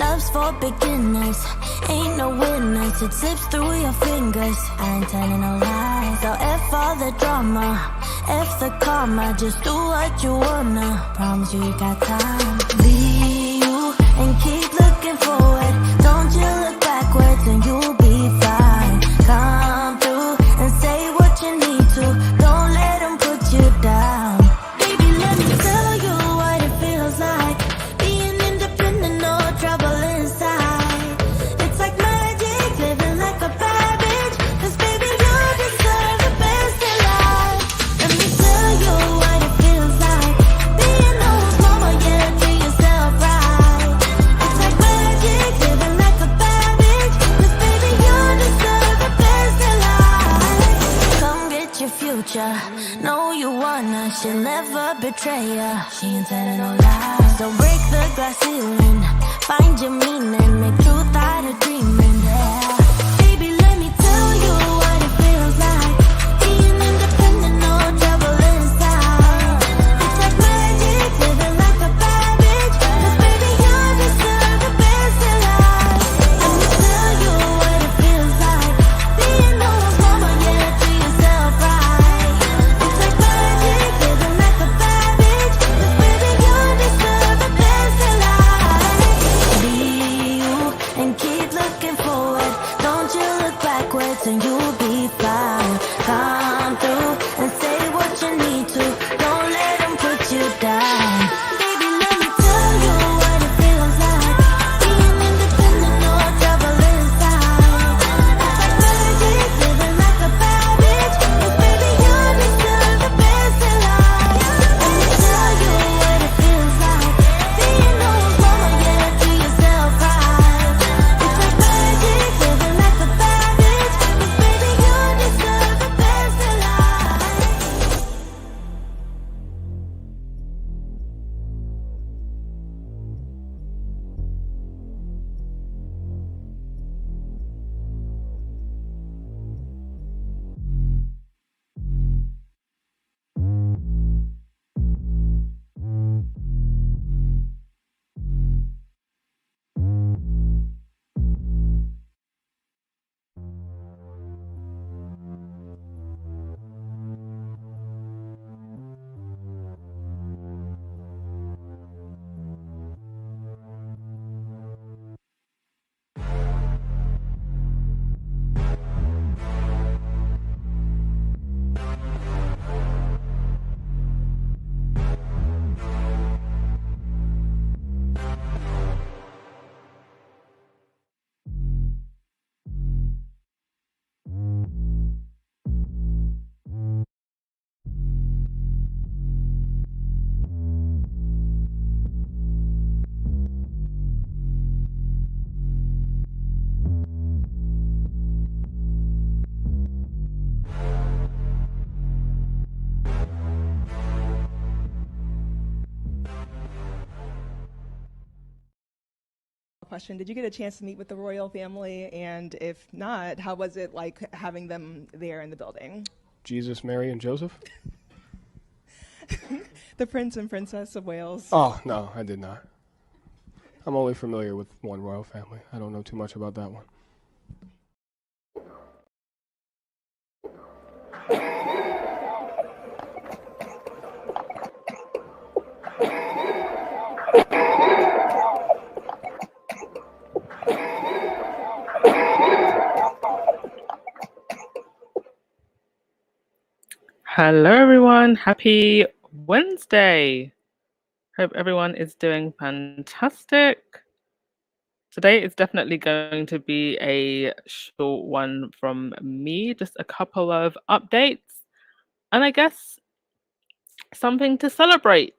Love's for beginners, ain't no winners. It slips through your fingers, I ain't telling no lies. So F all the drama, F the karma. Just do what you wanna, promise you got time. Be you and keep looking forward. Don't you look backwards and you'll be fine. Come through and say what you need to. Don't let them put you down. Baby, let me tell you what it feels like. Being independent, no trouble inside. It's like magic, living like a bad bitch. 'Cause baby, you deserve the best in life. Let me tell you what it feels like. Being those mama, yeah, treat yourself right. It's like magic, living like a bad bitch. 'Cause baby, you deserve the best in life. Come get your future, know you wanna. She'll never betray ya, she ain't telling no lies. So break the glass ceiling, find your meaning, make truth out of dreaming, yeah. Baby, let me tell you what it feels like. Being independent, no trouble inside. It's like magic, living like a bad bitch. 'Cause baby, you deserve the best in life. Let me tell you what it feels like. Being those mama, yeah, treat yourself right. It's like magic, living like a bad bitch. 'Cause baby, you deserve the best in life. Be you and keep looking forward. Don't you look backwards and you'll be fine. Come through and say what you need to. Don't let them put you down. Baby, let me tell you what it feels like. Being independent, no trouble inside. It's like magic, living like a bad bitch. 'Cause baby, you deserve the best in life. Let me tell you what it feels like. Being those mama, yeah, treat yourself right. It's like magic, living like a bad bitch. 'Cause baby, you deserve the best in life. Question: did you get a chance to meet with the royal family? And if not, how was it like having them there in the building? Jesus, Mary, and Joseph? The Prince and Princess of Wales. Oh, no, I did not. I'm only familiar with one royal family. I don't know too much about that one. Hello, everyone. Happy Wednesday. Hope everyone is doing fantastic. Today is definitely going to be a short one from me, just a couple of updates, and I guess something to celebrate.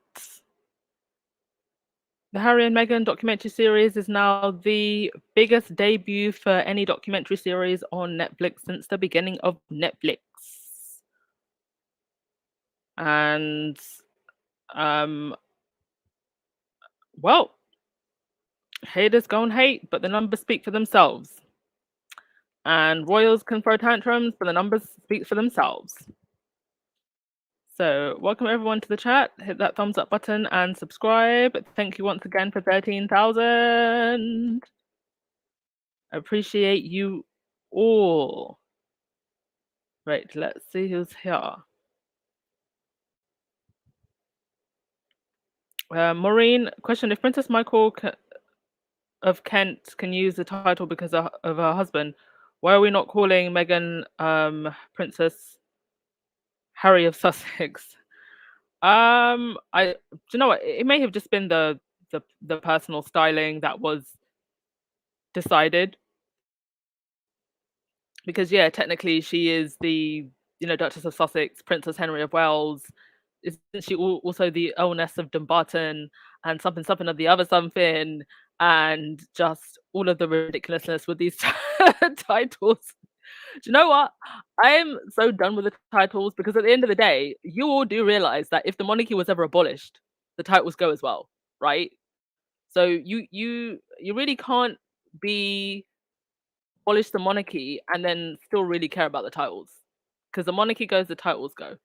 The Harry and Meghan documentary series is now the biggest debut for any documentary series on Netflix since the beginning of Netflix. And well, haters gon' hate, but the numbers speak for themselves. And royals can throw tantrums, but the numbers speak for themselves. So, welcome everyone to the chat. Hit that thumbs up button and subscribe. Thank you once again for 13,000. Appreciate you all. Right, let's see who's here. Maureen, question: if Princess Michael of Kent can use the title because of her husband, why are we not calling Meghan Princess Harry of Sussex? Do you know what? It may have just been the personal styling that was decided, because yeah, technically she is the Duchess of Sussex, Princess Henry of Wales. Isn't she also the Earlness of Dumbarton and something something of the other something, and just all of the ridiculousness with these titles? Do you know what? I'm so done with the titles, because at the end of the day, you all do realize that if the monarchy was ever abolished, the titles go as well, right? So you really can't be abolish the monarchy and then still really care about the titles, because the monarchy goes, the titles go.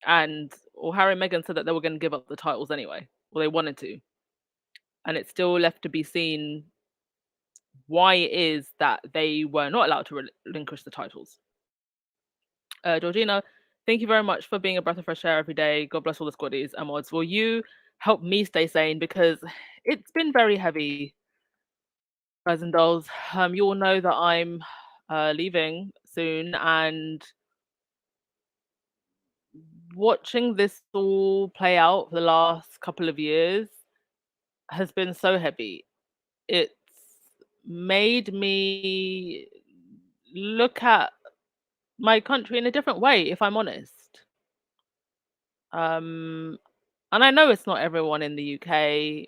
And Harry and Meghan said that they were going to give up the titles anyway, or they wanted to, and it's still left to be seen why it is that they were not allowed to relinquish the titles. Georgina, thank you very much for being a breath of fresh air every day. God bless all the squaddies and mods. Will you help me stay sane, because it's been very heavy, guys and dolls. You all know that I'm leaving soon, and watching this all play out for the last couple of years has been so heavy. It's made me look at my country in a different way, if I'm honest. And I know it's not everyone in the UK,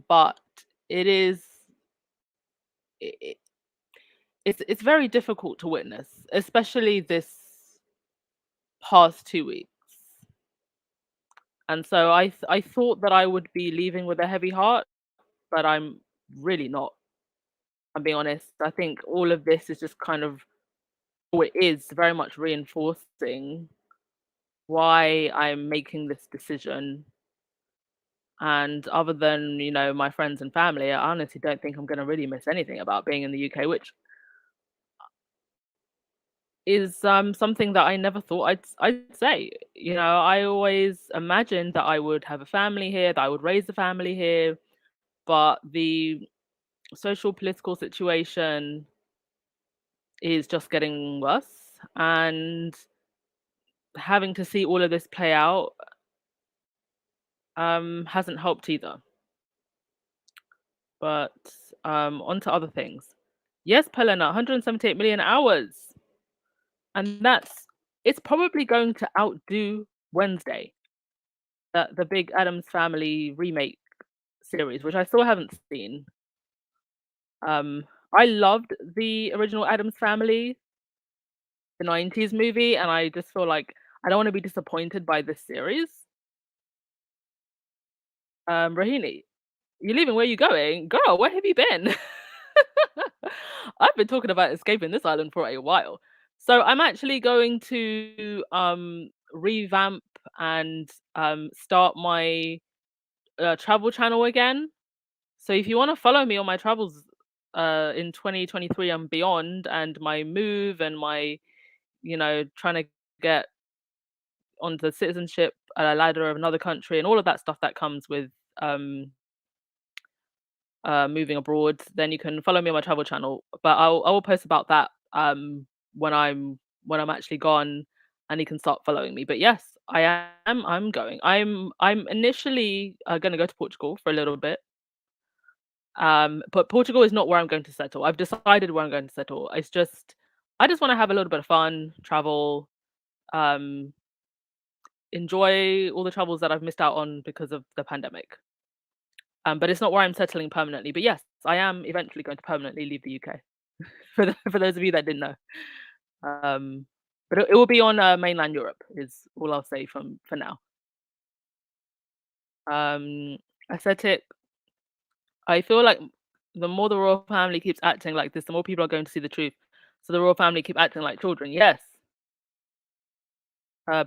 but it is. It's very difficult to witness, especially this past 2 weeks. And so I thought that I would be leaving with a heavy heart, but I'm really not. I'm being honest. I think all of this is just kind of, or it is very much reinforcing why I'm making this decision. And other than, my friends and family, I honestly don't think I'm going to really miss anything about being in the UK, which is something that I never thought I'd say. I always imagined that I would have a family here, that I would raise a family here, but the social political situation is just getting worse, and having to see all of this play out hasn't helped either. But on to other things. Yes, Pelena, 178 million hours. And it's probably going to outdo Wednesday, the big Addams Family remake series, which I still haven't seen. I loved the original Addams Family, the 90s movie, and I just feel like I don't want to be disappointed by this series. Rahini, you're leaving, where are you going? Girl, where have you been? I've been talking about escaping this island for a while. So I'm actually going to revamp and start my travel channel again. So if you want to follow me on my travels in 2023 and beyond, and my move and my, trying to get onto citizenship ladder of another country and all of that stuff that comes with moving abroad, then you can follow me on my travel channel. But I will post about that when I'm actually gone, and you can start following me. But yes, I'm going. I'm initially going to go to Portugal for a little bit. But Portugal is not where I'm going to settle. I've decided where I'm going to settle. I just want to have a little bit of fun, travel, enjoy all the travels that I've missed out on because of the pandemic. But it's not where I'm settling permanently. But yes, I am eventually going to permanently leave the UK. For those of you that didn't know. But it will be on mainland Europe, is all I'll say for now. Aesthetic. I feel like the more the royal family keeps acting like this, the more people are going to see the truth. So the royal family keep acting like children. Yes.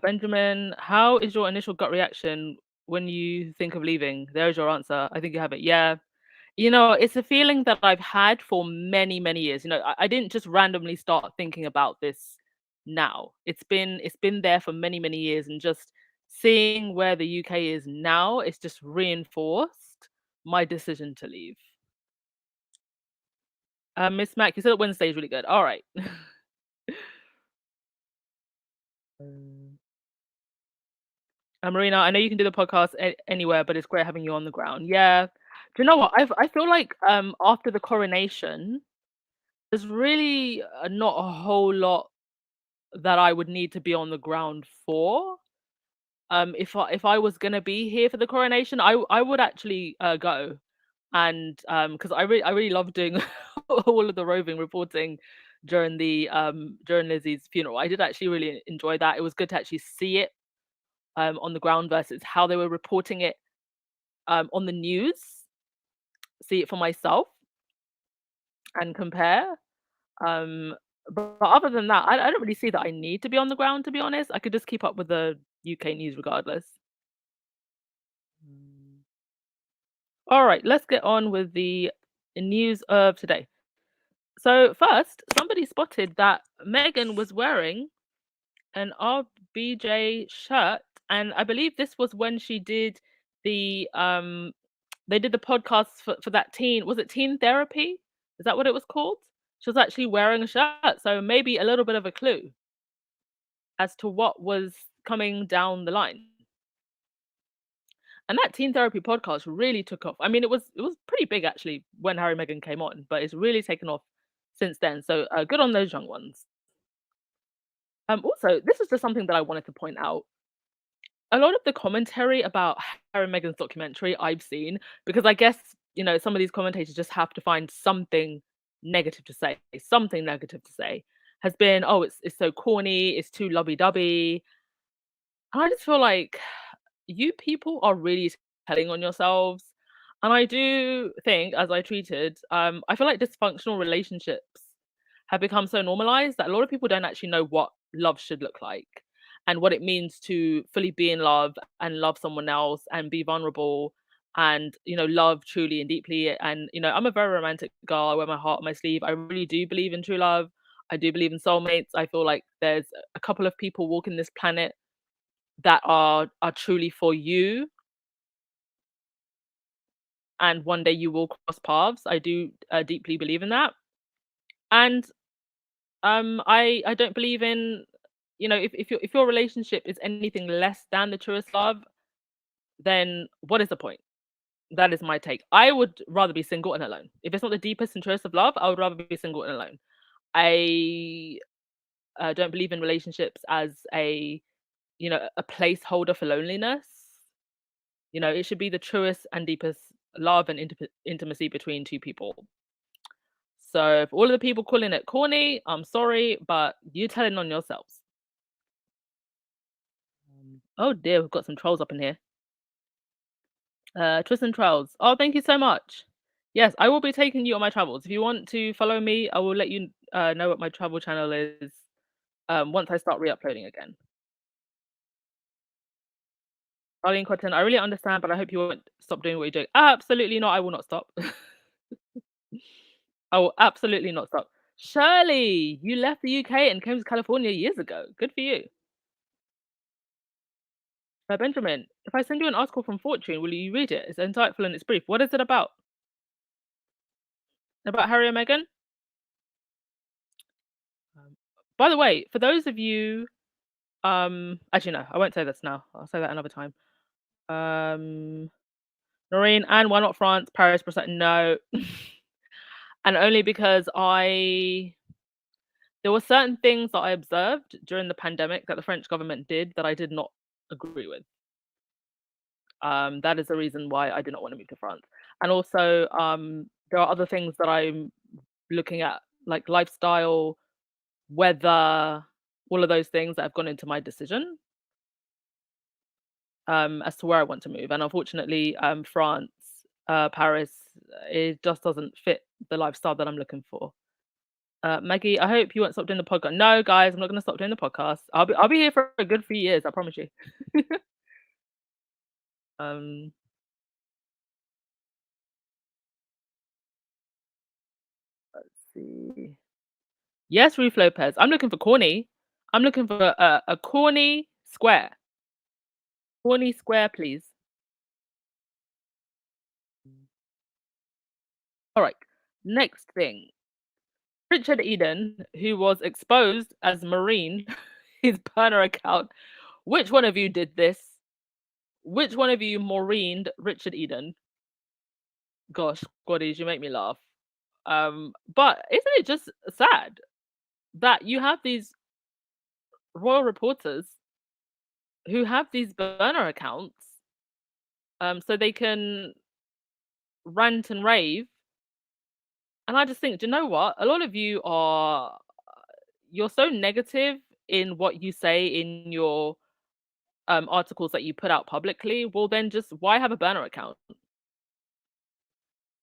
Benjamin, how is your initial gut reaction when you think of leaving? There's your answer. I think you have it. Yeah. It's a feeling that I've had for many, many years. I didn't just randomly start thinking about this now. It's been there for many, many years, and just seeing where the UK is now, it's just reinforced my decision to leave. Miss Mac, you said Wednesday is really good. All right. Marina, I know you can do the podcast anywhere, but it's great having you on the ground. Yeah. Do you know what? I feel like after the coronation, there's really not a whole lot that I would need to be on the ground for. If I was gonna be here for the coronation, I would actually go, and because I really love doing all of the roving reporting during Lizzie's funeral. I did actually really enjoy that. It was good to actually see it on the ground versus how they were reporting it on the news. See it for myself and compare. Um, but other than that, I don't really see that I need to be on the ground, to be honest. I could just keep up with the UK news regardless. All right, let's get on with the news of today. So first, somebody spotted that Meghan was wearing an RBJ shirt, and I believe this was when she did the they did the podcast for that teen. Was it teen therapy? Is that what it was called? She was actually wearing a shirt, so maybe a little bit of a clue as to what was coming down the line. And that teen therapy podcast really took off. I mean, it was pretty big actually when Harry and Meghan came on, but it's really taken off since then. So good on those young ones. Also, this is just something that I wanted to point out. A lot of the commentary about Harry and Meghan's documentary I've seen, because I guess some of these commentators just have to find something negative to say, has been, oh, it's so corny, it's too lovey-dovey. And I just feel like you people are really telling on yourselves. And I do think, as I treated, I feel like dysfunctional relationships have become so normalized that a lot of people don't actually know what love should look like and what it means to fully be in love and love someone else and be vulnerable and love truly and deeply. And I'm a very romantic girl. I wear my heart on my sleeve. I really do believe in true love. I do believe in soulmates. I feel like there's a couple of people walking this planet that are truly for you, and one day you will cross paths. I do deeply believe in that. And I don't believe in, if your relationship is anything less than the truest love, then what is the point? That is my take. I would rather be single and alone. If it's not the deepest and truest of love, I would rather be single and alone. I don't believe in relationships as a placeholder for loneliness. It should be the truest and deepest love and intimacy between two people. So for all of the people calling it corny, I'm sorry, but you telling on yourselves. Oh dear, we've got some trolls up in here. Tristan Trolls. Oh, thank you so much. Yes, I will be taking you on my travels. If you want to follow me, I will let you know what my travel channel is once I start re-uploading again. Darling Cotton, I really understand, but I hope you won't stop doing what you're doing. Absolutely not. I will not stop. I will absolutely not stop. Shirley, you left the UK and came to California years ago. Good for you. Benjamin, if I send you an article from Fortune, will you read it? It's insightful and it's brief. What is it about? About Harry and Meghan? By the way, for those of you, actually no, I won't say this now. I'll say that another time. Noreen, and why not France, Paris, Brussels? No, and only because there were certain things that I observed during the pandemic that the French government did that I did not agree with. That is the reason why I did not want to move to France. And also, there are other things that I'm looking at, like lifestyle, weather, all of those things that have gone into my decision as to where I want to move. And unfortunately, France, Paris, it just doesn't fit the lifestyle that I'm looking for. Maggie, I hope you won't stop doing the podcast. No, guys, I'm not going to stop doing the podcast. I'll be here for a good few years. I promise you. um, let's see. Yes, Ruth Lopez. I'm looking for corny. I'm looking for a corny square. Corny square, please. All right. Next thing. Richard Eden, who was exposed as Marine, his burner account. Which one of you did this? Which one of you Maureened Richard Eden? Gosh, Goddies, you make me laugh. But isn't it just sad that you have these royal reporters who have these burner accounts, so they can rant and rave? And I just think, do you know what? A lot of you you're so negative in what you say in your articles that you put out publicly. Well, then just why have a burner account?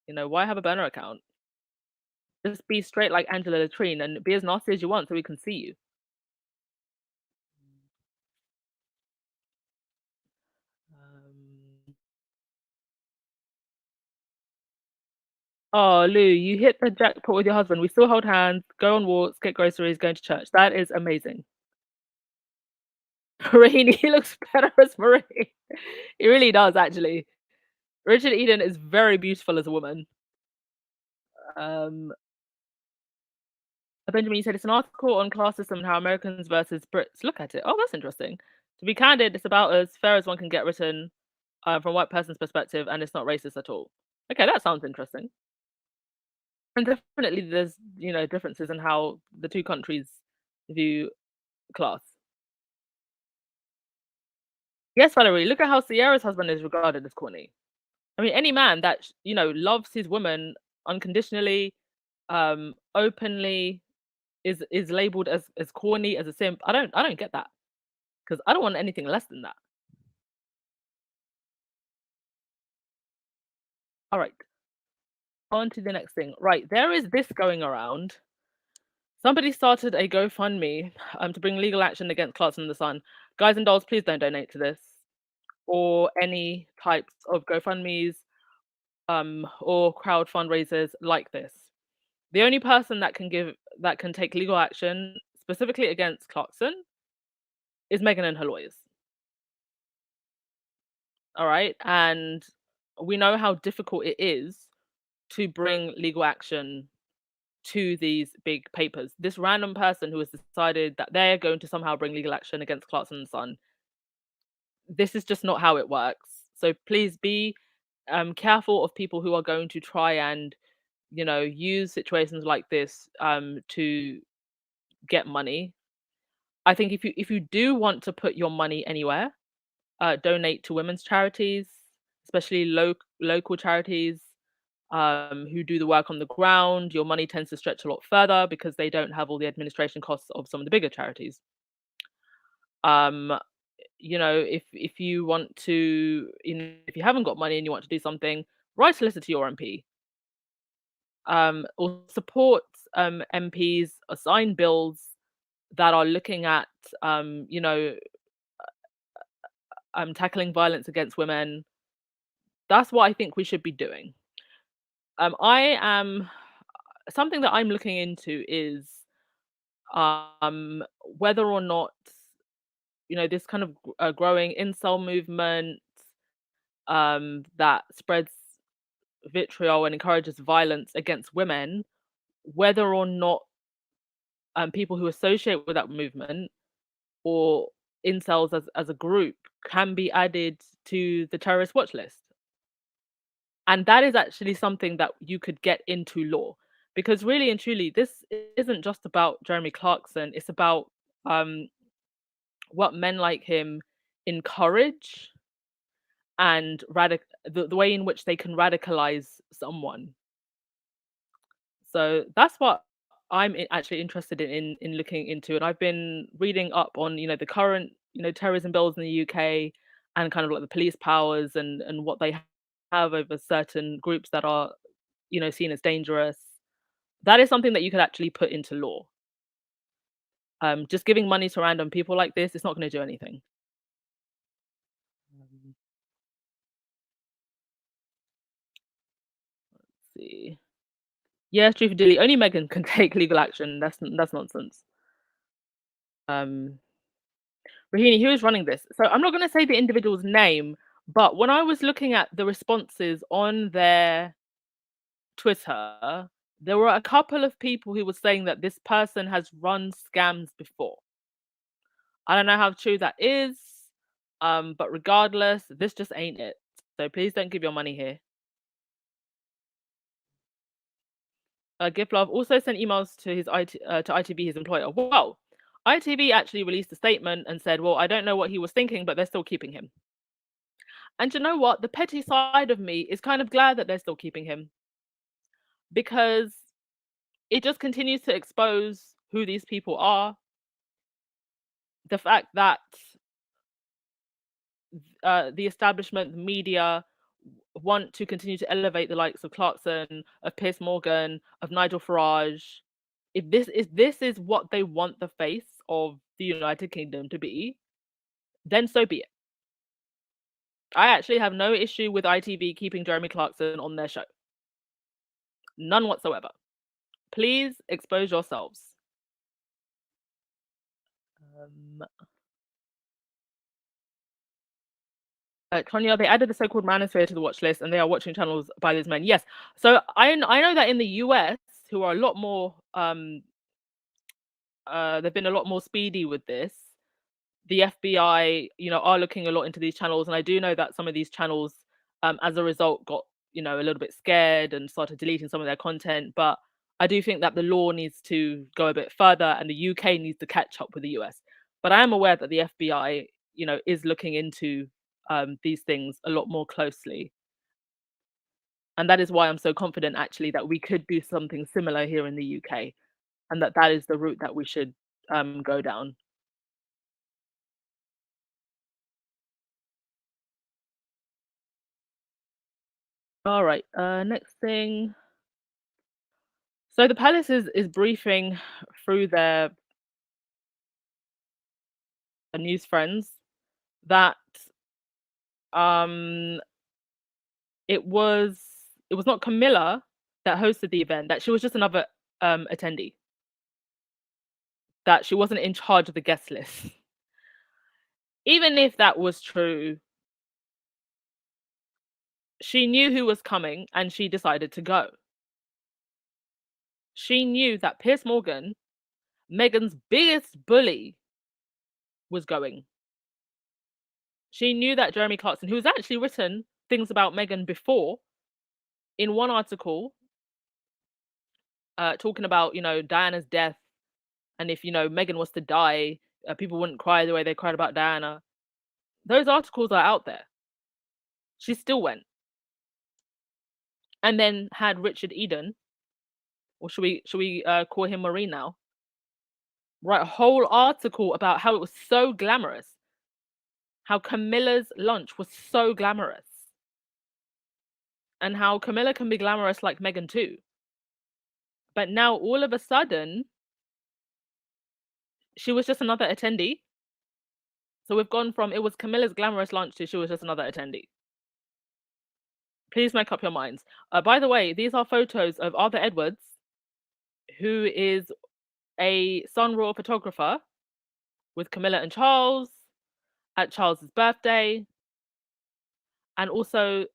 Why have a burner account? Just be straight like Angela Latrine and be as nasty as you want so we can see you. Oh, Lou, you hit the jackpot with your husband. We still hold hands, go on walks, get groceries, going to church. That is amazing. Rainy, he looks better as Marie. He really does, actually. Richard Eden is very beautiful as a woman. Benjamin, you said it's an article on class system and how Americans versus Brits look at it. Oh, that's interesting. To be candid, it's about as fair as one can get written from a white person's perspective, and it's not racist at all. Okay, that sounds interesting. And definitely there's, differences in how the two countries view class. Yes, Valerie, look at how Sierra's husband is regarded as corny. I mean, any man that, loves his woman unconditionally, openly, is labeled as corny, as a simp. I don't get that, because I don't want anything less than that. All right, on to the next thing. Right, there is this going around. Somebody started a GoFundMe to bring legal action against Clarkson and the Sun. Guys and dolls, please don't donate to this or any types of GoFundMes or crowd fundraisers like this. The only person that can take legal action specifically against Clarkson is Meghan and her lawyers. All right, and we know how difficult it is to bring legal action to these big papers. This random person who has decided that they're going to somehow bring legal action against Clarkson and Son. This is just not how it works. So please be careful of people who are going to try and, use situations like this to get money. I think if you do want to put your money anywhere, donate to women's charities, especially local charities who do the work on the ground. Your money tends to stretch a lot further because they don't have all the administration costs of some of the bigger charities. If you want to, if you haven't got money and you want to do something, write a letter to your MP. Or support MPs, assign bills that are looking at, tackling violence against women. That's what I think we should be doing. Something that I'm looking into is whether or not, this kind of growing incel movement that spreads vitriol and encourages violence against women, whether or not people who associate with that movement or incels as a group can be added to the terrorist watch list. And that is actually something that you could get into law, because really and truly, this isn't just about Jeremy Clarkson. It's about what men like him encourage and the way in which they can radicalize someone. So that's what I'm actually interested in looking into. And I've been reading up on, the current, terrorism bills in the UK and kind of like the police powers and what they have over certain groups that are, seen as dangerous. That is something that you could actually put into law. Just giving money to random people like this, it's not going to do anything. Let's see. Yes, truth dilly. Only Meghan can take legal action. That's nonsense. Rahini, who is running this? So I'm not going to say the individual's name, but when I was looking at the responses on their Twitter, there were a couple of people who were saying that this person has run scams before. I don't know how true that is, but regardless, this just ain't it. So please don't give your money here. Gift Love also sent emails to his to ITV, his employer. Well, ITV actually released a statement and said, well, I don't know what he was thinking, but they're still keeping him. And you know what? The petty side of me is kind of glad that they're still keeping him, because it just continues to expose who these people are. The fact that the establishment, the media, want to continue to elevate the likes of Clarkson, of Piers Morgan, of Nigel Farage. If this is what they want the face of the United Kingdom to be, then so be it. I actually have no issue with ITV keeping Jeremy Clarkson on their show. None whatsoever. Please expose yourselves. Tonya, they added the so-called manosphere to the watch list, and they are watching channels by these men. Yes, so I know that in the US, who are a lot more they've been a lot more speedy with this. The FBI, are looking a lot into these channels, and I do know that some of these channels, as a result, got a little bit scared and started deleting some of their content. But I do think that the law needs to go a bit further, and the UK needs to catch up with the US. But I am aware that the FBI, is looking into these things a lot more closely, and that is why I'm so confident, actually, that we could do something similar here in the UK, and that is the route that we should go down. All right, next thing. So the palace is briefing through their news friends that it was not Camilla that hosted the event, that she was just another attendee, that she wasn't in charge of the guest list. Even if that was true, she knew who was coming and she decided to go. She knew that Piers Morgan, Meghan's biggest bully, was going. She knew that Jeremy Clarkson, who's actually written things about Meghan before, in one article, talking about, Diana's death, and if, Meghan was to die, people wouldn't cry the way they cried about Diana. Those articles are out there. She still went. And then had Richard Eden, or should we call him Marie now, write a whole article about how it was so glamorous, how Camilla's lunch was so glamorous, and how Camilla can be glamorous like Meghan too. But now all of a sudden, she was just another attendee. So we've gone from it was Camilla's glamorous lunch to she was just another attendee. Please make up your minds. By the way, these are photos of Arthur Edwards, who is a Sun Royal photographer, with Camilla and Charles at Charles's birthday, and also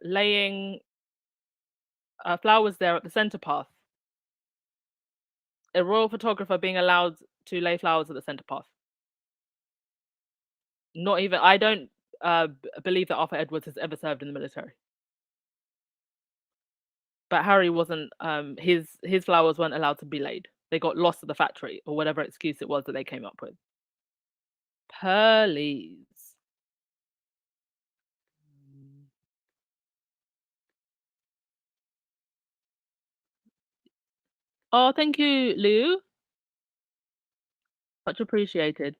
laying flowers there at the centre path. A royal photographer being allowed to lay flowers at the centre path. Not even, I don't believe that Arthur Edwards has ever served in the military. But Harry wasn't, his flowers weren't allowed to be laid. They got lost at the factory, or whatever excuse it was that they came up with. Please. Oh, thank you, Lou. Much appreciated.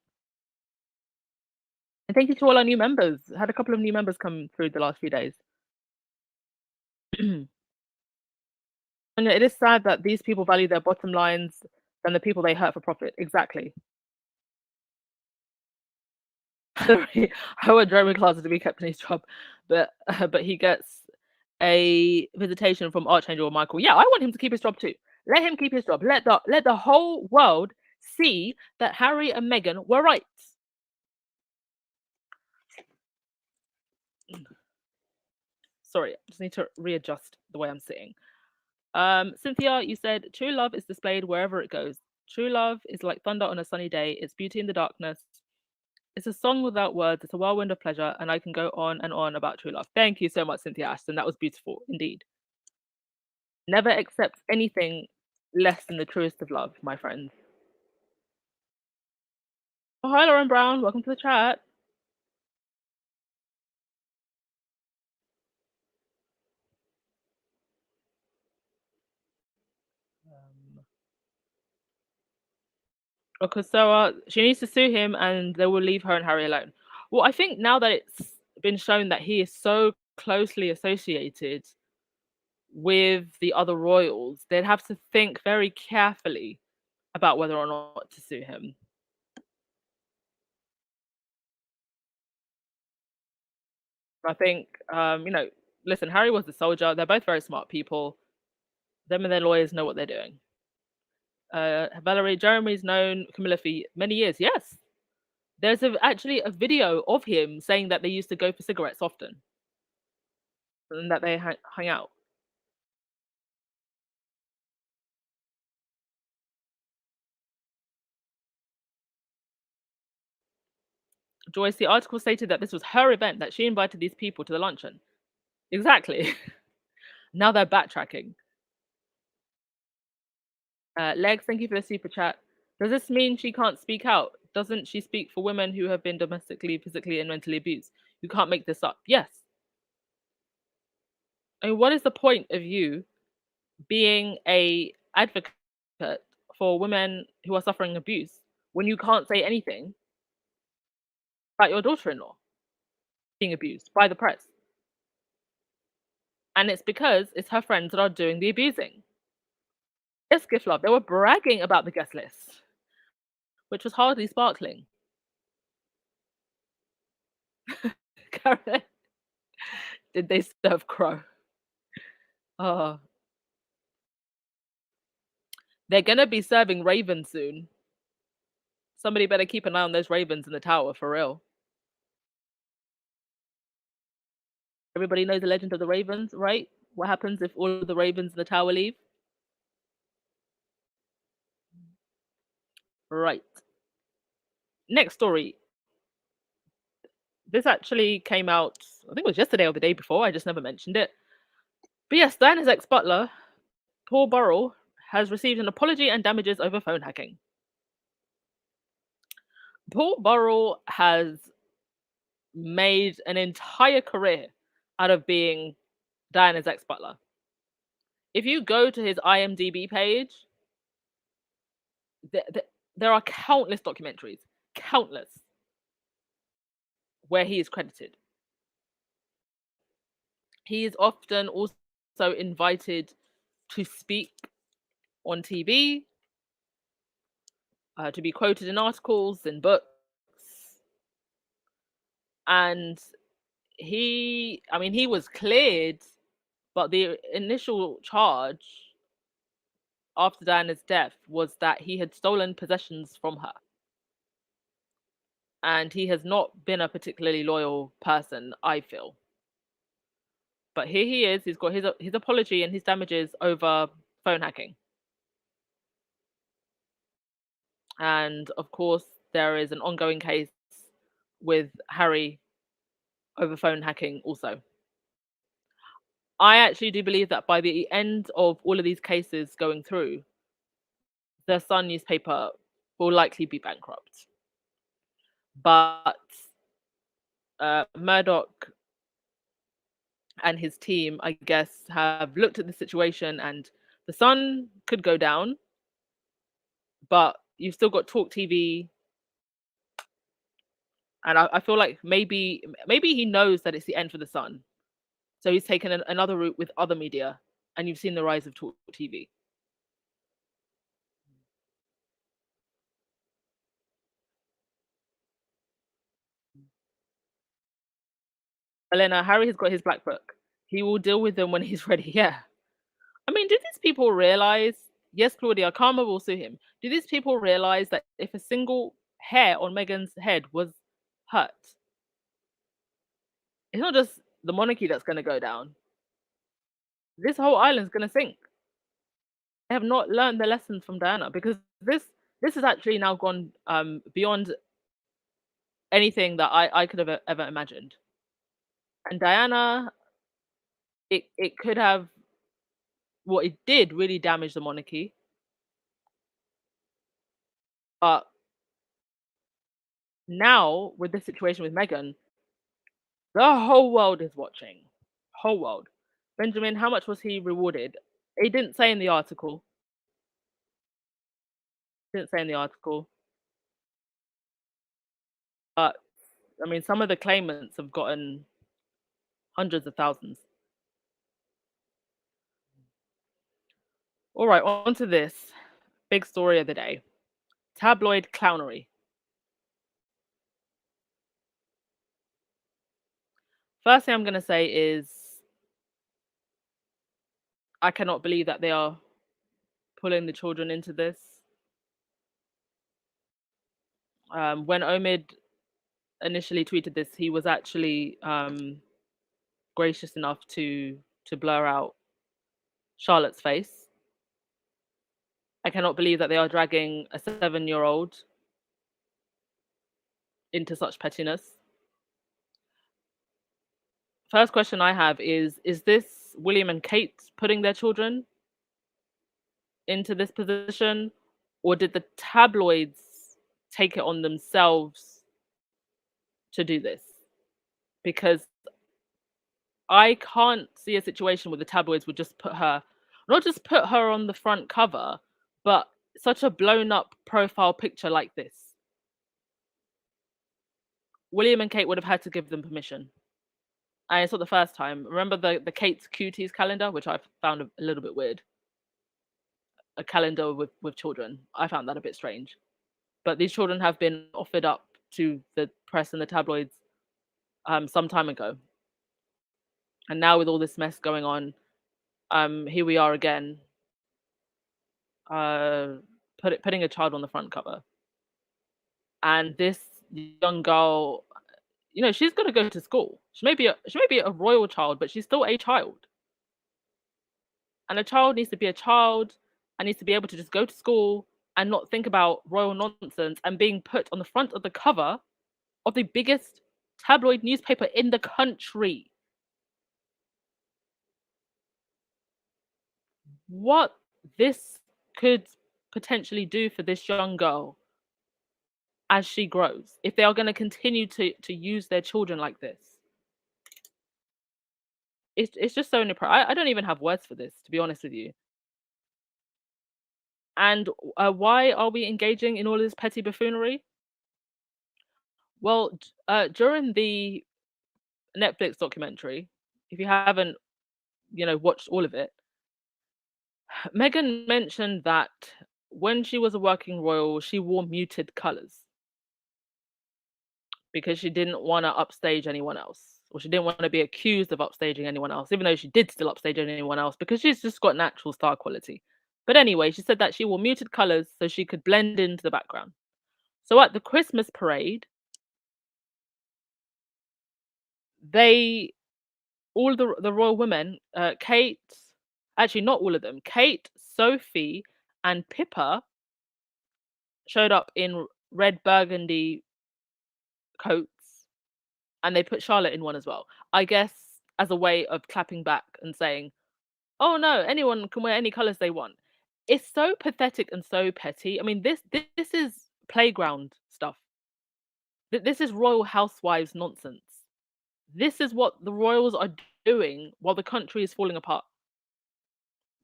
And thank you to all our new members. I had a couple of new members come through the last few days. And it is sad that these people value their bottom lines than the people they hurt for profit. Exactly. I want Jeremy Clarkson to be kept in his job, but he gets a visitation from Archangel Michael. Yeah, I want him to keep his job too. Let him keep his job. Let the whole world see that Harry and Meghan were right. Sorry, I just need to readjust the way I'm sitting. Cynthia, you said true love is displayed wherever it goes. True love is like thunder on a sunny day. It's beauty in the darkness. It's a song without words. It's a whirlwind of pleasure, and I can go on and on about true love. Thank you so much, Cynthia Ashton. That was beautiful indeed. Never accept anything less than the truest of love, my friends. Oh, hi, Lauren Brown. Welcome to the chat. Because so she needs to sue him, and they will leave her and Harry alone. Well, I think now that it's been shown that he is so closely associated with the other royals, they'd have to think very carefully about whether or not to sue him. I think, listen, Harry was a soldier. They're both very smart people. Them and their lawyers know what they're doing. Valerie, Jeremy's known Camilla for many years. Yes. There's actually a video of him saying that they used to go for cigarettes often and that they hung out. Joyce, the article stated that this was her event, that she invited these people to the luncheon. Exactly. Now they're backtracking. Legs, thank you for the super chat. Does this mean she can't speak out? Doesn't she speak for women who have been domestically, physically, and mentally abused? You can't make this up. Yes. I mean, what is the point of you being a advocate for women who are suffering abuse when you can't say anything about your daughter-in-law being abused by the press? And it's because it's her friends that are doing the abusing. Yes, Gift Love, they were bragging about the guest list, which was hardly sparkling. Karen, did they serve crow? Oh. They're going to be serving ravens soon. Somebody better keep an eye on those ravens in the tower, for real. Everybody knows the legend of the ravens, right? What happens if all of the ravens in the tower leave? Right. Next story. This actually came out, I think it was yesterday or the day before. I just never mentioned it. But yes, Diana's ex-butler, Paul Burrell, has received an apology and damages over phone hacking. Paul Burrell has made an entire career out of being Diana's ex-butler. If you go to his IMDb page, there are countless documentaries, countless, where he is credited. He is often also invited to speak on TV, to be quoted in articles and books. And he was cleared, but the initial charge after Diana's death was that he had stolen possessions from her. And he has not been a particularly loyal person, I feel. But here he is, he's got his apology and his damages over phone hacking. And of course, there is an ongoing case with Harry over phone hacking also. I actually do believe that by the end of all of these cases going through, the Sun newspaper will likely be bankrupt. But Murdoch and his team, I guess, have looked at the situation, and the Sun could go down, but you've still got Talk TV. And I feel like maybe he knows that it's the end for the Sun. So he's taken another route with other media and you've seen the rise of talk TV. Elena, Harry has got his black book. He will deal with them when he's ready. Yeah. I mean, do these people realize? Yes, Claudia, Karma will sue him. Do these people realize that if a single hair on Meghan's head was hurt, it's not just the monarchy that's going to go down. This whole island's going to sink. They have not learned the lessons from Diana, because this has actually now gone beyond anything that I could have ever imagined. And Diana, it could have, well, it did really damage the monarchy. But now with this situation with Meghan, the whole world is watching. Whole world. Benjamin, how much was he rewarded? It didn't say in the article. Didn't say in the article. But I mean, some of the claimants have gotten hundreds of thousands. All right, on to this big story of the day. Tabloid Clownary. First thing I'm going to say is I cannot believe that they are pulling the children into this. When Omid initially tweeted this, he was actually gracious enough to blur out Charlotte's face. I cannot believe that they are dragging a 7-year-old into such pettiness. First question I have is this William and Kate putting their children into this position, or did the tabloids take it on themselves to do this? Because I can't see a situation where the tabloids would just not just put her on the front cover, but such a blown up profile picture like this. William and Kate would have had to give them permission. And it's not the first time. Remember the Kate's Cuties calendar, which I found a little bit weird. A calendar with children. I found that a bit strange. But these children have been offered up to the press and the tabloids some time ago. And now with all this mess going on, here we are again, putting a child on the front cover. And this young girl, you know, she's going to go to school. She may be a royal child, but she's still a child. And a child needs to be a child and needs to be able to just go to school and not think about royal nonsense and being put on the front of the cover of the biggest tabloid newspaper in the country. What this could potentially do for this young girl as she grows, if they are going to continue to use their children like this. It's just so I don't even have words for this, to be honest with you. And why are we engaging in all this petty buffoonery? Well, during the Netflix documentary, if you haven't, watched all of it, Meghan mentioned that when she was a working royal, she wore muted colors because she didn't want to upstage anyone else, or she didn't want to be accused of upstaging anyone else, even though she did still upstage anyone else because she's just got natural star quality. But anyway, she said that she wore muted colors so she could blend into the background. So at the Christmas parade, all the royal women, Kate, actually not all of them, Kate, Sophie, and Pippa showed up in red burgundy coats, and they put Charlotte in one as well. I guess as a way of clapping back and saying, "Oh no, anyone can wear any colors they want." It's so pathetic and so petty. I mean, this is playground stuff. This is royal housewives nonsense. This is what the royals are doing while the country is falling apart.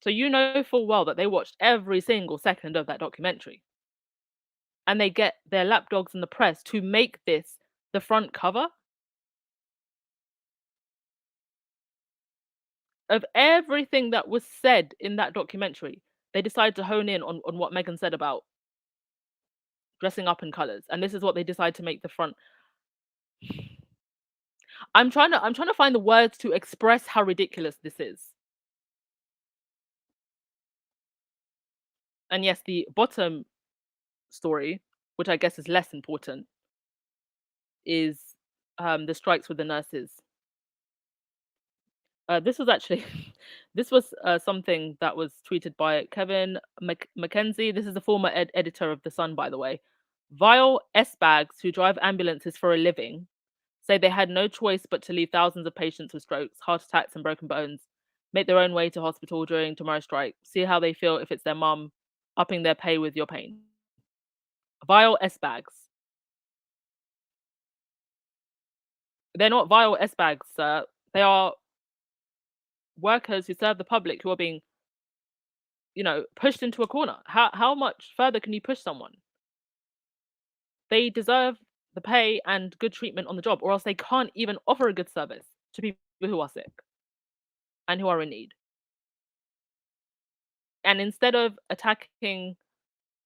So you know full well that they watched every single second of that documentary. And they get their lapdogs in the press to make this the front cover. of everything that was said in that documentary, they decided to hone in on what Meghan said about dressing up in colors, and this is what they decide to make the front. I'm trying to find the words to express how ridiculous this is. And yes, the bottom story, which I guess is less important, is the strikes with the nurses. This was actually this was something that was tweeted by Kevin Mackenzie. This is the former editor of The Sun, by the way. Vile S-bags who drive ambulances for a living say they had no choice but to leave thousands of patients with strokes, heart attacks, and broken bones, make their own way to hospital during tomorrow's strike. See how they feel if it's their mum, upping their pay with your pain. Vile S-bags. They're not vile S-bags, sir. They are workers who serve the public who are being, pushed into a corner. How much further can you push someone? They deserve the pay and good treatment on the job, or else they can't even offer a good service to people who are sick and who are in need. And instead of attacking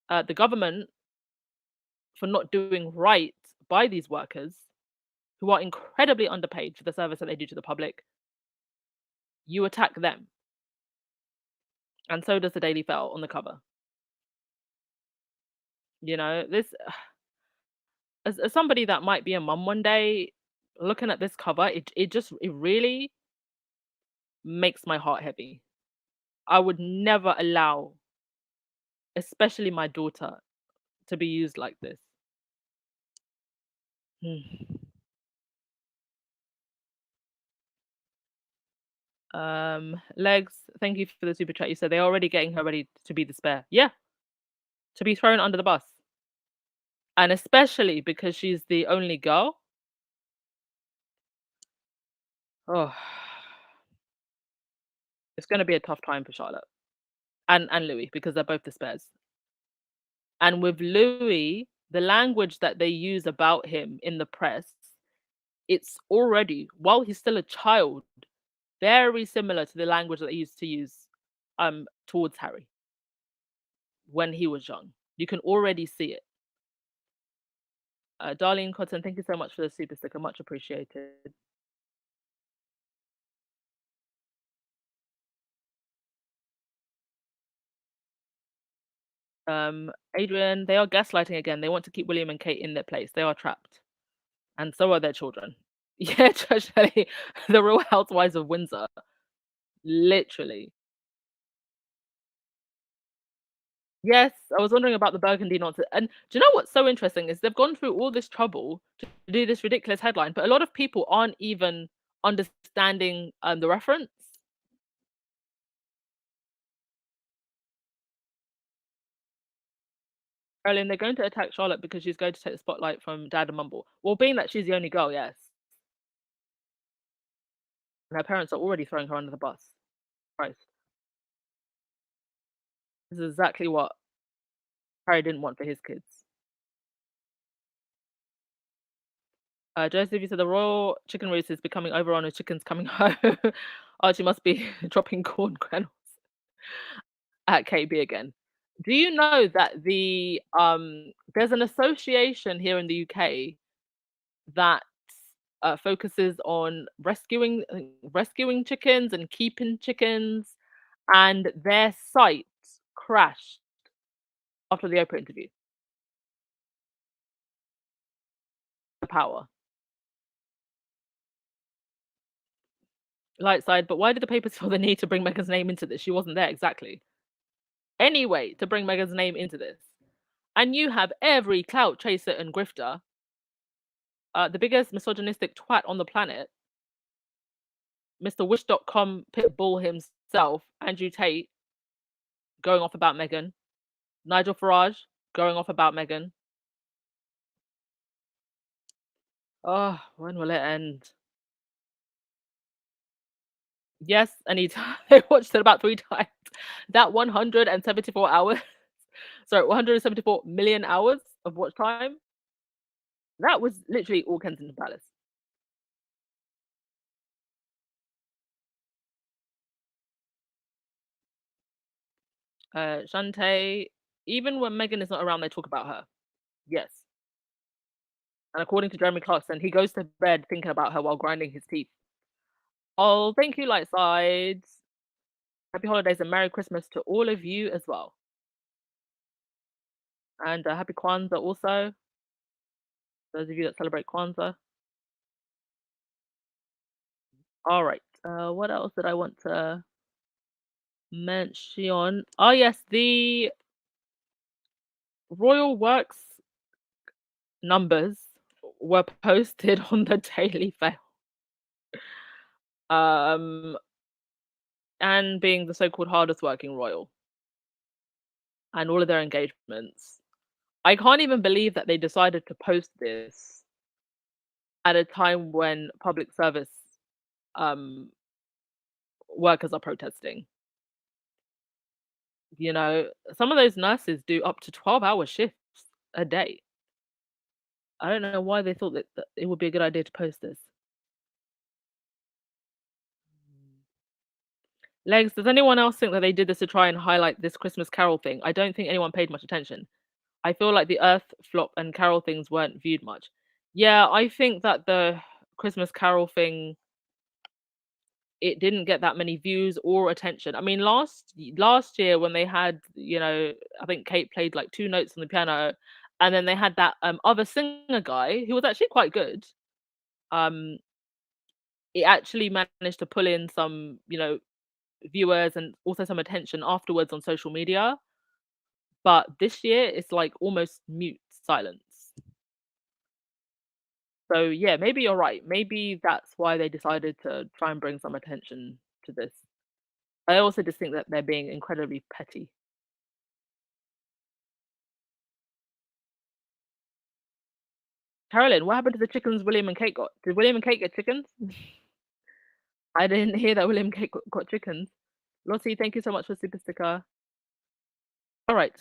the government for not doing right by these workers, who are incredibly underpaid for the service that they do to the public, you attack them. And so does the Daily Mail on the cover. This, as somebody that might be a mum one day, looking at this cover, it really makes my heart heavy. I would never allow, especially my daughter, to be used like this. Legs, thank you for the super chat. You said they're already getting her ready to be the spare. Yeah, to be thrown under the bus. And especially because she's the only girl. Oh, it's going to be a tough time for Charlotte and Louis, because they're both the spares. And with Louis, the language that they use about him in the press, it's already, while he's still a child, very similar to the language that they used to use towards Harry when he was young. You can already see it. Darlene Cotton, thank you so much for the super sticker. Much appreciated. Adrian, they are gaslighting again. They want to keep William and Kate in their place. They are trapped. And so are their children. Yeah, especially the Real Housewives of Windsor. Literally. Yes, I was wondering about the burgundy nonsense. And do you know what's so interesting is they've gone through all this trouble to do this ridiculous headline, but a lot of people aren't even understanding the reference. Carolyn, they're going to attack Charlotte because she's going to take the spotlight from Dad and Mumble. Well, being that she's the only girl, yes. And her parents are already throwing her under the bus. Christ. This is exactly what Harry didn't want for his kids. Joseph, you said the royal chicken race is becoming overrun with chickens coming home. Archie must be dropping corn granules at KB again. Do you know that there's an association here in the UK that focuses on rescuing chickens and keeping chickens, and their site crashed after the Oprah interview. The power. Light side, but why did the papers feel the need to bring Meghan's name into this? She wasn't there, exactly. Anyway, to bring Meghan's name into this. And you have every clout chaser and grifter, the biggest misogynistic twat on the planet, Mr. Wish.com pitbull himself, Andrew Tate, going off about Meghan, Nigel Farage going off about Meghan. Oh, when will it end? Yes, anytime. I watched it about 3 times. That 174 hours, sorry, 174 million hours of watch time, that was literally all Kensington Palace. Shantae, even when Meghan is not around, they talk about her. Yes. And according to Jeremy Clarkson, he goes to bed thinking about her while grinding his teeth. Oh, thank you, Light Sides. Happy holidays and Merry Christmas to all of you as well. And happy Kwanzaa also. Those of you that celebrate Kwanzaa. All right. What else did I want to mention? Oh, yes, the Royal Works numbers were posted on the Daily Mail. And being the so-called hardest working royal and all of their engagements. I can't even believe that they decided to post this at a time when public service um, workers are protesting. You know, some of those nurses do up to 12-hour shifts a day. I don't know why they thought that it would be a good idea to post this. Legs, does anyone else think that they did this to try and highlight this Christmas Carol thing? I don't think anyone paid much attention. I feel like the Earth flop and Carol things weren't viewed much. Yeah, I think that the Christmas Carol thing, it didn't get that many views or attention. I mean, last year when they had, I think Kate played like 2 notes on the piano, and then they had that other singer guy who was actually quite good. Um, it actually managed to pull in some, viewers and also some attention afterwards on social media. But this year it's like almost mute silence. So yeah, maybe you're right. Maybe that's why they decided to try and bring some attention to this. I also just think that they're being incredibly petty. Carolyn, what happened to the chickens William and Kate got? Did William and Kate get chickens? I didn't hear that William and Kate got chickens. Lottie, thank you so much for super sticker. All right.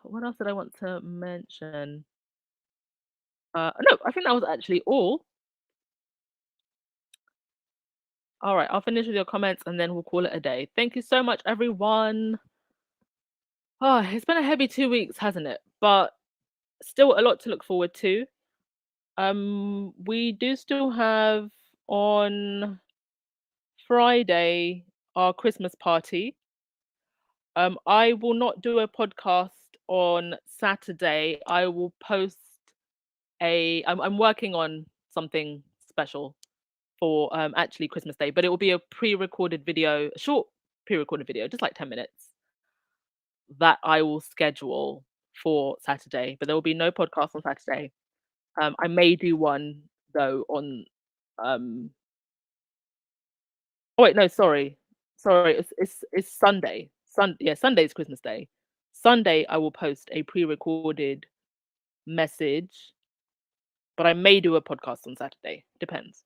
What else did I want to mention? No, I think that was actually all. All right, I'll finish with your comments and then we'll call it a day. Thank you so much, everyone. Oh, it's been a heavy 2 weeks, hasn't it? But still a lot to look forward to. We do still have on Friday our Christmas party. I will not do a podcast on Saturday. I will post I'm working on something special for actually Christmas Day, but it will be a pre-recorded video, a short pre-recorded video, just like 10 minutes that I will schedule for Saturday, but there will be no podcast on Saturday. I may do one though on oh wait, no, sorry. It's Sunday. Sunday's Christmas Day. Sunday I will post a pre-recorded message, but I may do a podcast on Saturday. Depends.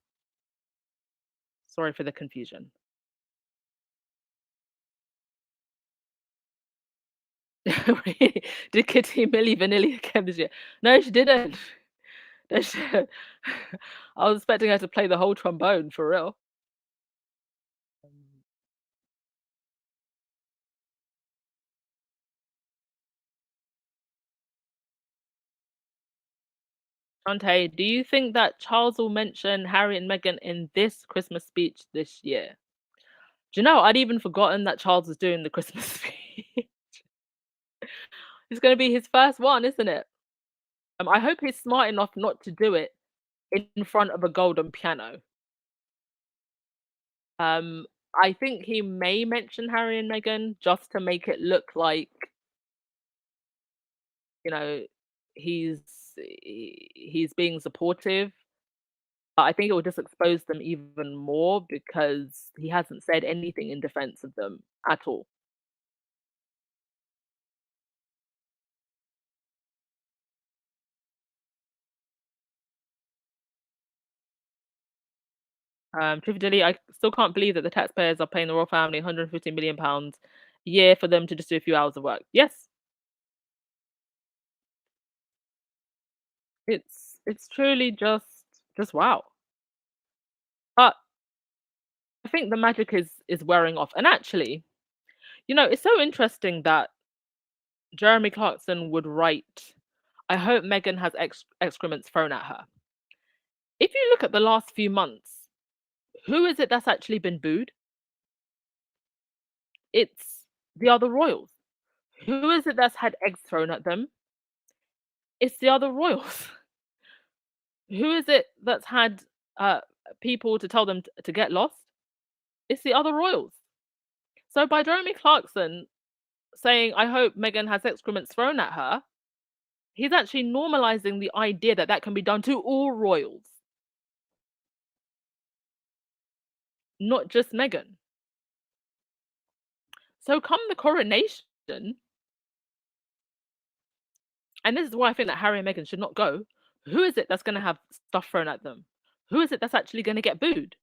Sorry for the confusion. Did Kitty Millie Vanilli again this year? No, she didn't. No, I was expecting her to play the whole trombone for real. Shantae, do you think that Charles will mention Harry and Meghan in this Christmas speech this year? Do you know, I'd even forgotten that Charles was doing the Christmas speech. It's going to be his first one, isn't it? I hope he's smart enough not to do it in front of a golden piano. I think he may mention Harry and Meghan just to make it look like, you know, he's being supportive. But I think it will just expose them even more because he hasn't said anything in defense of them at all. Truthfully, I still can't believe that the taxpayers are paying the royal family £150 million a year for them to just do a few hours of work. Yes, it's truly just wow. But I think the magic is wearing off. And actually, It's so interesting that Jeremy Clarkson would write, I hope Meghan has excrements thrown at her. If you look at the last few months, who is it that's actually been booed? It's the other royals. Who is it that's had eggs thrown at them? It's the other royals. Who is it that's had people to tell them to get lost? It's the other royals. So by Jeremy Clarkson saying, I hope Meghan has excrements thrown at her, he's actually normalizing the idea that that can be done to all royals, not just Meghan. So come the coronation, and this is why I think that Harry and Meghan should not go, who is it that's going to have stuff thrown at them? Who is it that's actually going to get booed?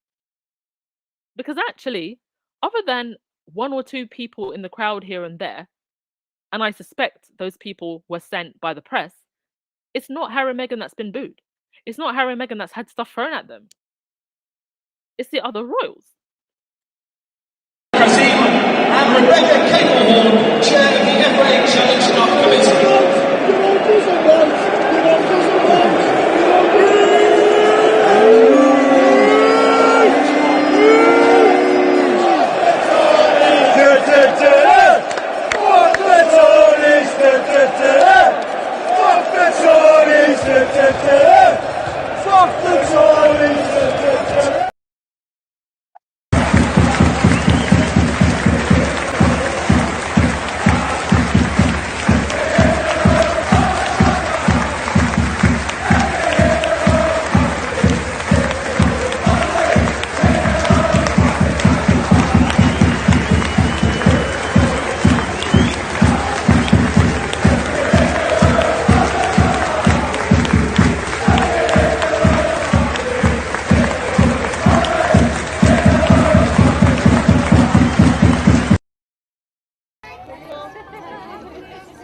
Because actually, other than one or two people in the crowd here and there, and I suspect those people were sent by the press, it's not Harry and Meghan that's been booed. It's not Harry and Meghan that's had stuff thrown at them. It's the other royals. And Rebecca Caplehorn, chair of the FA Challenge Committee.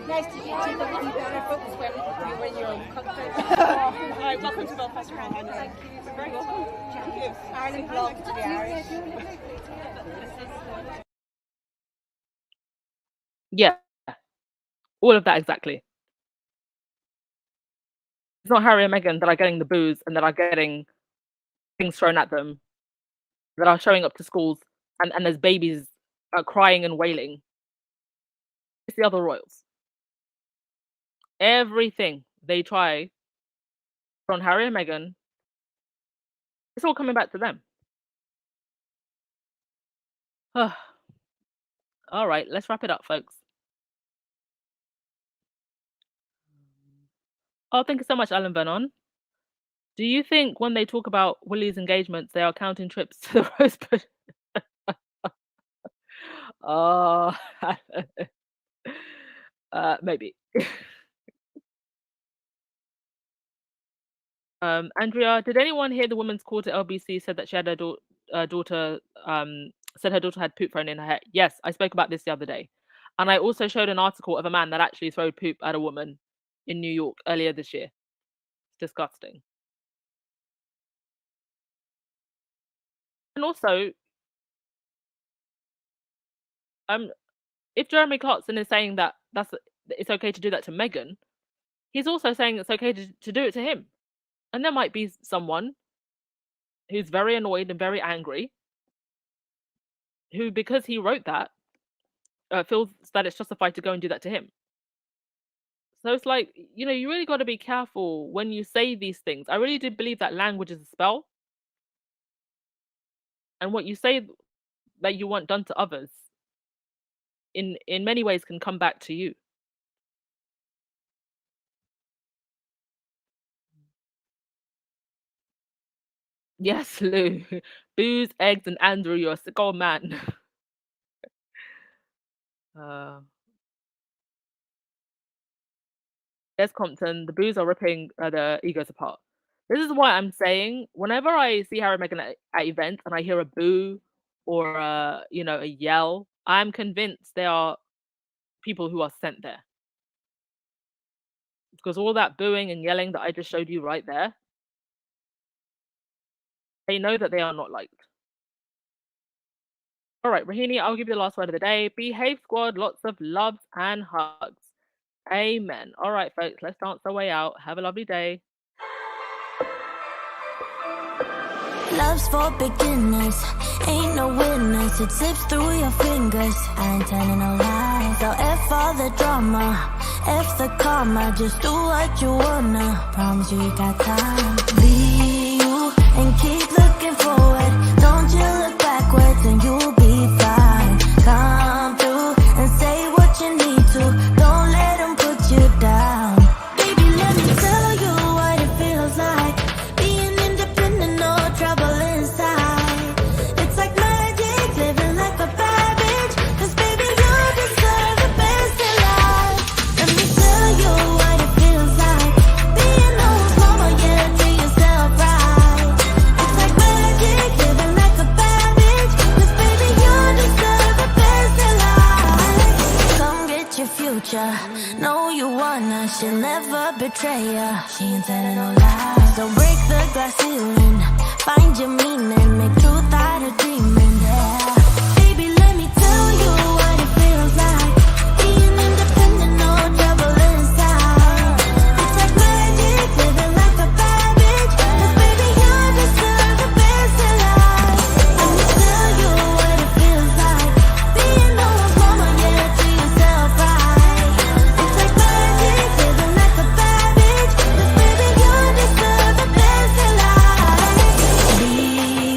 Nice to meet you. When you're on Alright, welcome to Belfast Crown. Thank you. You're very welcome. Thank you. Ireland belongs to the Irish. Yeah, all of that exactly. It's not Harry and Meghan that are getting the boos and that are getting things thrown at them, that are showing up to schools and there's babies crying and wailing. It's the other royals. Everything they try on Harry and Meghan, it's all coming back to them. All right, let's wrap it up, folks. Oh, thank you so much, Alan Vernon. Do you think when they talk about Willie's engagements, they are counting trips to the Rosebush? Oh, maybe. Andrea, did anyone hear the woman's call to LBC said that she had her daughter said her daughter had poop thrown in her hair? Yes, I spoke about this the other day. And I also showed an article of a man that actually threw poop at a woman in New York earlier this year. It's disgusting. And also, if Jeremy Clarkson is saying that it's okay to do that to Meghan, he's also saying it's okay to do it to him. And there might be someone who's very annoyed and very angry, who, because he wrote that, feels that it's justified to go and do that to him. So it's like, you really got to be careful when you say these things. I really do believe that language is a spell. And what you say that you want done to others, in many ways, can come back to you. Yes, Lou. Booze, eggs, and Andrew, you're a sick old man. Yes, Compton, the boos are ripping the egos apart. This is why I'm saying, whenever I see Harry and Meghan at events and I hear a boo or a yell, I'm convinced they are people who are sent there. Because all that booing and yelling that I just showed you right there, they know that they are not liked. All right, Rahini, I'll give you the last word of the day. Behave, squad. Lots of loves and hugs. Amen. All right, folks, let's dance our way out. Have a lovely day. Love's for beginners, ain't no winners. It slips through your fingers. I ain't telling no lies. So F all the drama, F the karma. Just do what you wanna. Promise you got time. Be you and keep looking forward. Don't you look backwards and you'll be fine. Come through and say what you need to. Don't let them put you down. Baby, let me tell you what it feels like. Being independent, no trouble inside. It's like magic, living like a bad bitch. 'Cause baby, you deserve the best in life. Let me tell you what it feels like. Being no mama, yeah, treat yourself right. It's like magic, living like a bad bitch. 'Cause baby, you deserve the best in life. Come get your future. Know you wanna, she'll never betray ya. She ain't telling no lies. So break the glass ceiling, find your meaning, make truth out of dreaming. Yeah, baby, let me tell you what it feels like. Being independent, no trouble inside. It's like magic, living like a bad bitch. 'Cause baby, you deserve the best in life. Let me tell you what it feels like. Being no one's mama, yeah, treat yourself right. It's like magic, living like a bad bitch. 'Cause baby, you deserve the best in life. Be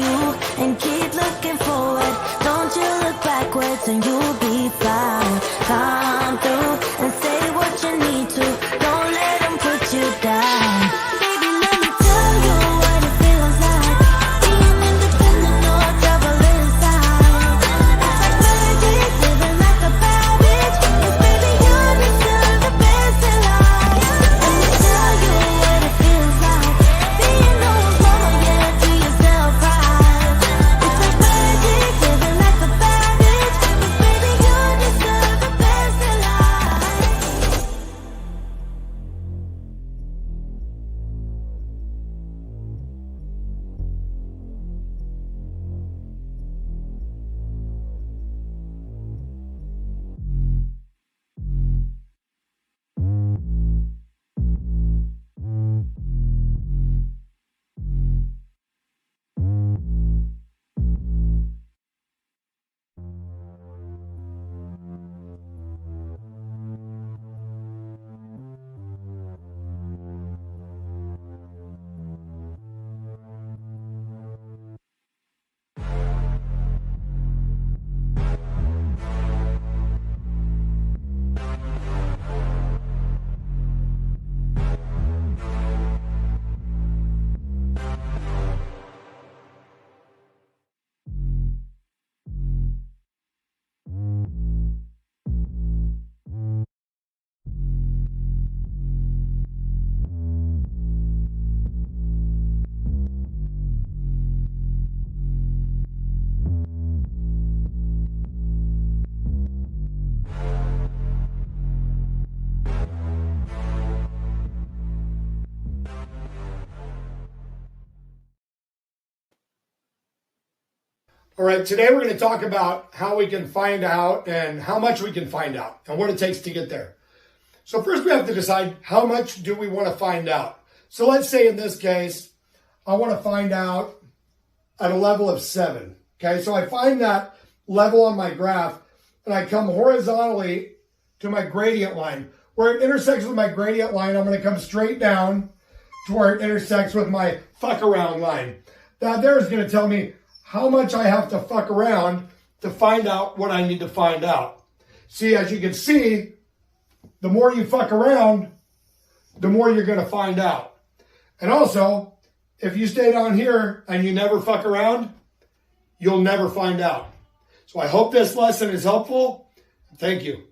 you and keep looking forward. Don't you look backwards and you'll be fine. Come through and say what you need to. Don't let them put you down. Baby, let me tell you what it feels like. Being independent, no trouble inside. It's like magic, living like a bad bitch. 'Cause baby, you deserve the best in life. Let me tell you what it feels like. Being no one's mama, yeah, treat yourself right. It's like magic, living like a bad bitch. 'Cause baby, you deserve the best in life. All right, today we're going to talk about how we can find out and how much we can find out and what it takes to get there. So first we have to decide how much do we want to find out. So let's say in this case, I want to find out at a level of 7. Okay, so I find that level on my graph and I come horizontally to my gradient line. Where it intersects with my gradient line, I'm going to come straight down to where it intersects with my fuck around line. That there is going to tell me how much I have to fuck around to find out what I need to find out. See, as you can see, the more you fuck around, the more you're going to find out. And also, if you stay down here and you never fuck around, you'll never find out. So I hope this lesson is helpful. Thank you.